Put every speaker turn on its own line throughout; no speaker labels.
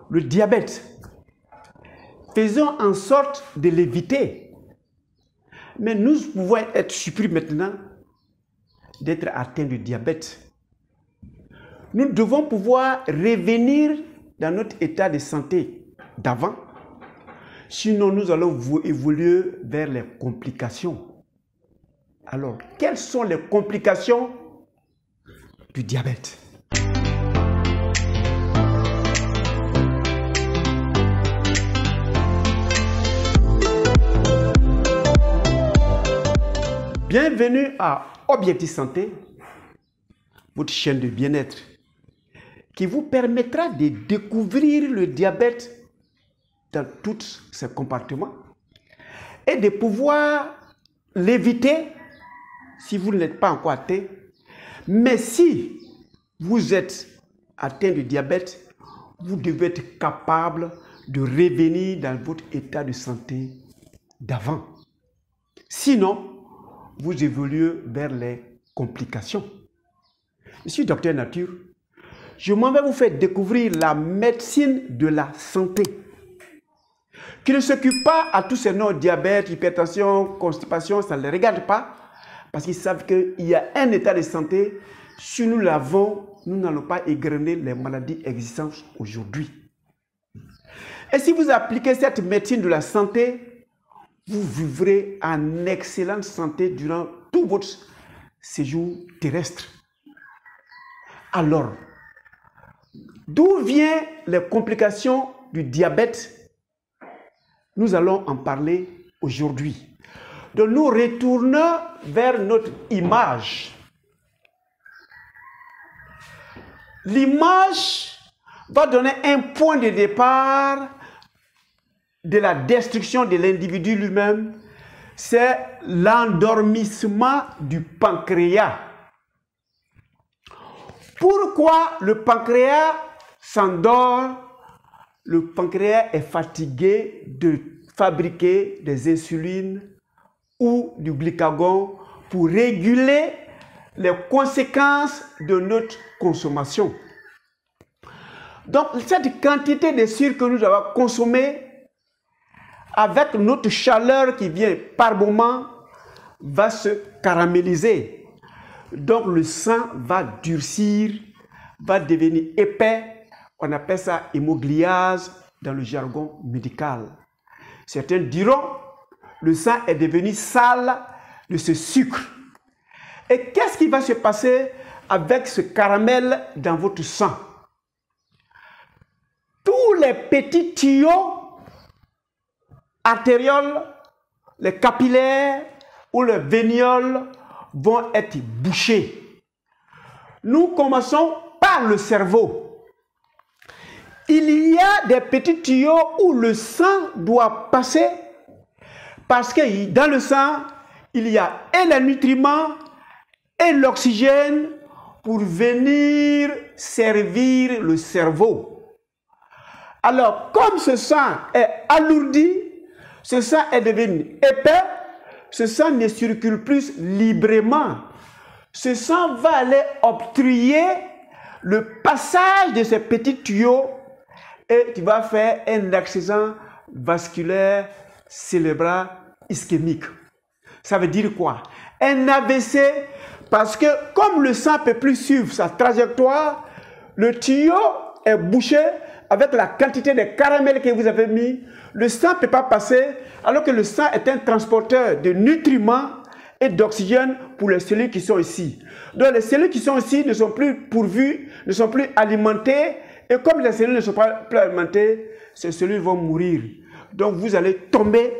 le diabète. Faisons en sorte de l'éviter. Mais nous pouvons être surpris maintenant d'être atteints de diabète. Nous devons pouvoir revenir dans notre état de santé d'avant. Sinon, nous allons évoluer vers les complications. Alors, quelles sont les complications du diabète? Bienvenue à Objectif Santé, votre chaîne de bien-être, qui vous permettra de découvrir le diabète dans tous ses compartiments et de pouvoir l'éviter si vous n'êtes pas encore atteint. Mais si vous êtes atteint de diabète, vous devez être capable de revenir dans votre état de santé d'avant. Sinon, vous évoluez vers les complications. Je suis docteur Nature. Je m'en vais vous faire découvrir la médecine de la santé, qui ne s'occupe pas à tous ces noms, diabète, hypertension, constipation, ça ne les regarde pas, parce qu'ils savent qu'il y a un état de santé. Si nous l'avons, nous n'allons pas égrener les maladies existantes aujourd'hui. Et si vous appliquez cette médecine de la santé, vous vivrez en excellente santé durant tout votre séjour terrestre. Alors, d'où viennent les complications du diabète? Nous allons en parler aujourd'hui. Donc, nous retournons vers notre image. L'image va donner un point de départ de la destruction de l'individu lui-même. C'est l'endormissement du pancréas. Pourquoi le pancréas s'endort? Le pancréas est fatigué de fabriquer des insulines ou du glucagon pour réguler les conséquences de notre consommation. Donc, cette quantité de sucre que nous avons consommé, avec notre chaleur qui vient par moment, va se caraméliser. Donc, le sang va durcir, va devenir épais. On appelle ça hémogliase dans le jargon médical. Certains diront, le sang est devenu sale de ce sucre. Et qu'est-ce qui va se passer avec ce caramel dans votre sang? Tous les petits tuyaux artérioles, les capillaires ou les vénioles vont être bouchés. Nous commençons par le cerveau. Il y a des petits tuyaux où le sang doit passer parce que dans le sang, il y a et les nutriments et l'oxygène pour venir servir le cerveau. Alors, comme ce sang est alourdi, ce sang est devenu épais, ce sang ne circule plus librement. Ce sang va aller obstruer le passage de ces petits tuyaux et tu vas faire un accident vasculaire cérébral ischémique. Ça veut dire quoi? Un AVC, parce que comme le sang ne peut plus suivre sa trajectoire, le tuyau est bouché avec la quantité de caramel que vous avez mis. Le sang ne peut pas passer, alors que le sang est un transporteur de nutriments et d'oxygène pour les cellules qui sont ici. Donc les cellules qui sont ici ne sont plus pourvues, ne sont plus alimentées, et comme les cellules ne sont pas plus alimentées, ces cellules vont mourir. Donc vous allez tomber,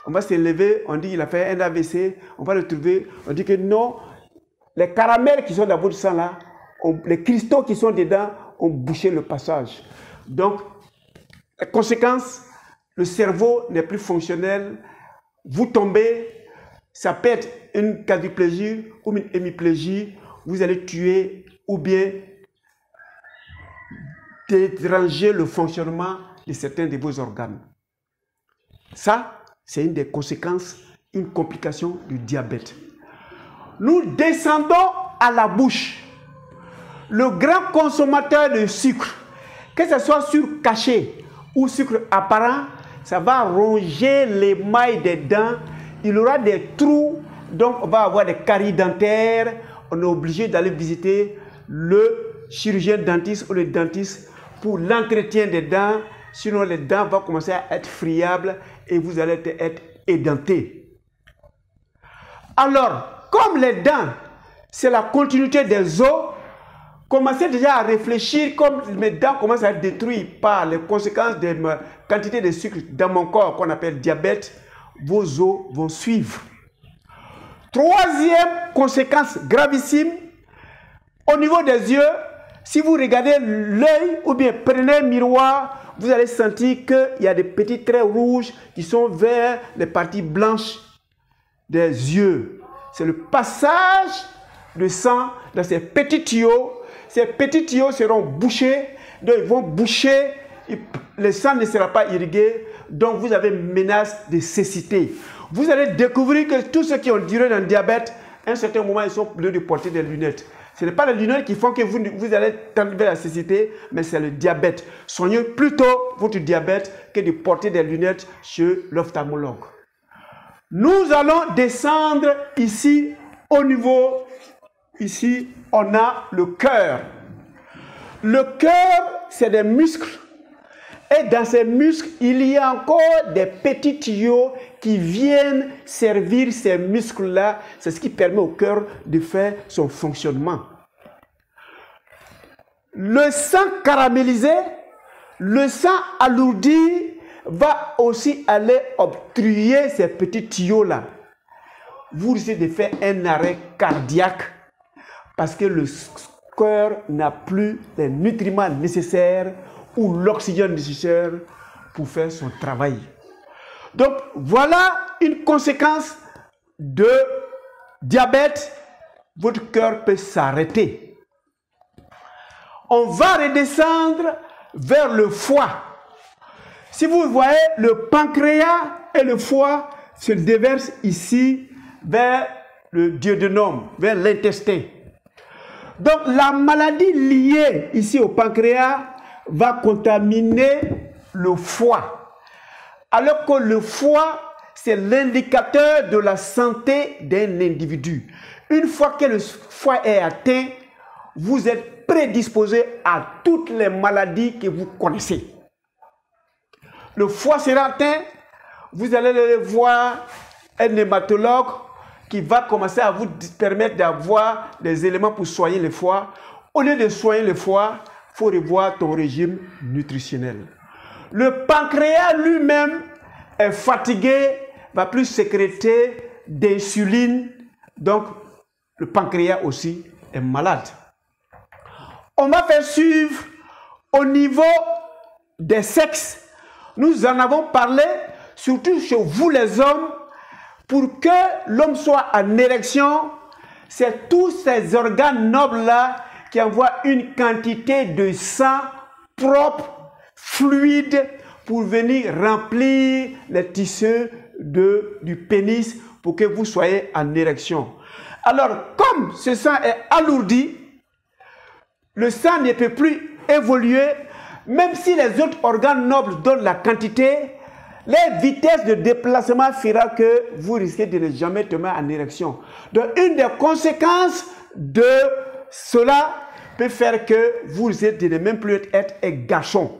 on va se lever, on dit qu'il a fait un AVC, on va le trouver, on dit que non, les caramels qui sont dans votre sang là, les cristaux qui sont dedans ont bouché le passage. Donc, la conséquence, le cerveau n'est plus fonctionnel, vous tombez, ça peut être une quadriplégie ou une hémiplégie, vous allez tuer ou bien déranger le fonctionnement de certains de vos organes. Ça, c'est une des conséquences, une complication du diabète. Nous descendons à la bouche. Le grand consommateur de sucre, que ce soit sucre caché ou sucre apparent, ça va ronger l'émail des dents. Il y aura des trous, donc on va avoir des caries dentaires. On est obligé d'aller visiter le chirurgien dentiste ou le dentiste pour l'entretien des dents. Sinon, les dents vont commencer à être friables et vous allez être édenté. Alors, comme les dents, c'est la continuité des os, commencez déjà à réfléchir, comme mes dents commencent à être détruites par les conséquences de ma quantité de sucre dans mon corps, qu'on appelle diabète, vos os vont suivre. Troisième conséquence gravissime, au niveau des yeux, si vous regardez l'œil ou bien prenez un miroir, vous allez sentir qu'il y a des petits traits rouges qui sont vers les parties blanches des yeux. C'est le passage de sang dans ces petits tuyaux. Ces petits tuyaux seront bouchés, donc ils vont boucher, le sang ne sera pas irrigué, donc vous avez une menace de cécité. Vous allez découvrir que tous ceux qui ont duré dans le diabète, à un certain moment, ils sont obligés de porter des lunettes. Ce n'est pas les lunettes qui font que vous allez tendre vers la cécité, mais c'est le diabète. Soignez plutôt votre diabète que de porter des lunettes chez l'ophtalmologue. Nous allons descendre ici au niveau, ici on a le cœur. Le cœur, c'est des muscles. Et dans ces muscles, il y a encore des petits tuyaux qui viennent servir ces muscles-là. C'est ce qui permet au cœur de faire son fonctionnement. Le sang caramélisé, le sang alourdi va aussi aller obstruer ces petits tuyaux-là. Vous risquez de faire un arrêt cardiaque parce que le cœur n'a plus les nutriments nécessaires ou l'oxygène nécessaire pour faire son travail. Donc, voilà une conséquence de diabète. Votre cœur peut s'arrêter. On va redescendre vers le foie. Si vous voyez, le pancréas et le foie se déversent ici vers le duodénum, vers l'intestin. Donc, la maladie liée ici au pancréas va contaminer le foie. Alors que le foie, c'est l'indicateur de la santé d'un individu. Une fois que le foie est atteint, vous êtes prédisposé à toutes les maladies que vous connaissez. Le foie sera atteint, vous allez aller voir un hématologue qui va commencer à vous permettre d'avoir des éléments pour soigner le foie. Au lieu de soigner le foie, il faut revoir ton régime nutritionnel. Le pancréas lui-même est fatigué, va plus sécréter d'insuline, donc le pancréas aussi est malade. On va faire suivre au niveau des sexes. Nous en avons parlé, surtout chez vous les hommes, pour que l'homme soit en érection, c'est tous ces organes nobles-là qui envoient une quantité de sang propre, fluide, pour venir remplir les tissus du pénis pour que vous soyez en érection. Alors, comme ce sang est alourdi, le sang ne peut plus évoluer, même si les autres organes nobles donnent la quantité, les vitesses de déplacement fera que vous risquez de ne jamais tomber en érection. Donc, une des conséquences de cela peut faire que vous risquez de ne même plus être un garçon.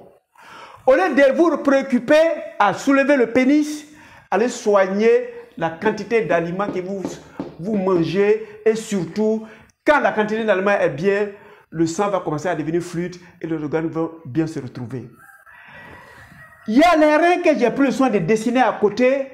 Au lieu de vous préoccuper à soulever le pénis, allez soigner la quantité d'aliments que vous mangez et surtout, quand la quantité d'aliments est bien, le sang va commencer à devenir fluide et les organes vont bien se retrouver. Il y a les reins que j'ai pris le soin de dessiner à côté,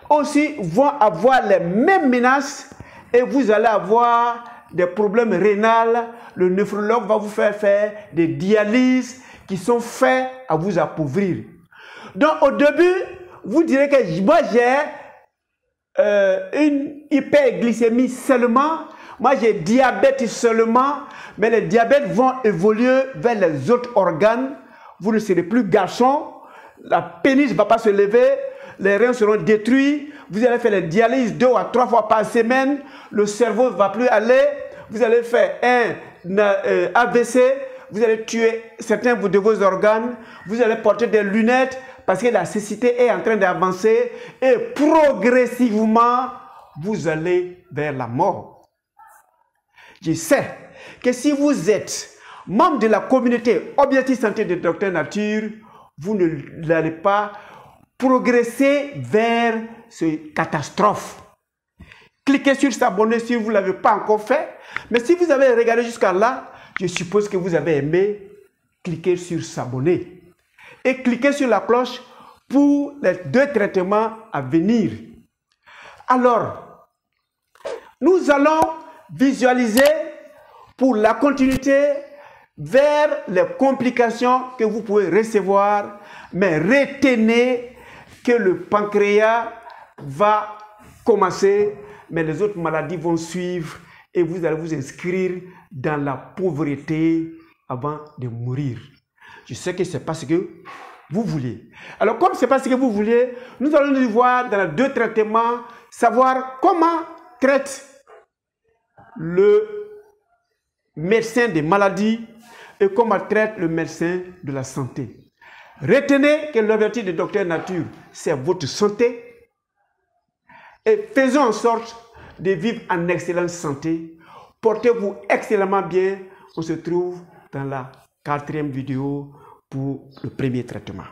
aussi vont avoir les mêmes menaces et vous allez avoir des problèmes rénaux. Le néphrologue va vous faire des dialyses qui sont faits à vous appauvrir. Donc au début, vous direz que moi j'ai une hyperglycémie seulement, moi j'ai diabète seulement, mais les diabètes vont évoluer vers les autres organes. Vous ne serez plus garçon, la pénis ne va pas se lever, les reins seront détruits, vous allez faire les dialyses 2 à 3 fois par semaine, le cerveau ne va plus aller, vous allez faire un AVC, vous allez tuer certains de vos organes, vous allez porter des lunettes parce que la cécité est en train d'avancer et progressivement, vous allez vers la mort. Je sais que si vous êtes membre de la communauté Objectif Santé de Docteur Nature, vous n'allez pas progresser vers cette catastrophe. Cliquez sur s'abonner si vous ne l'avez pas encore fait. Mais si vous avez regardé jusqu'à là, je suppose que vous avez aimé. Cliquez sur s'abonner. Et cliquez sur la cloche pour les 2 traitements à venir. Alors, nous allons visualiser pour la continuité vers les complications que vous pouvez recevoir. Mais retenez que le pancréas va commencer, mais les autres maladies vont suivre et vous allez vous inscrire dans la pauvreté avant de mourir. Je sais que ce n'est pas ce que vous voulez. Alors, comme ce n'est pas ce que vous voulez, nous allons nous voir dans les 2 traitements, savoir comment traite le médecin des maladies et comment traite le médecin de la santé. Retenez que l'objectif de Docteur Nature, c'est votre santé. Et faisons en sorte de vivre en excellente santé. Portez-vous excellemment bien. On se trouve dans la 4e vidéo pour le premier traitement.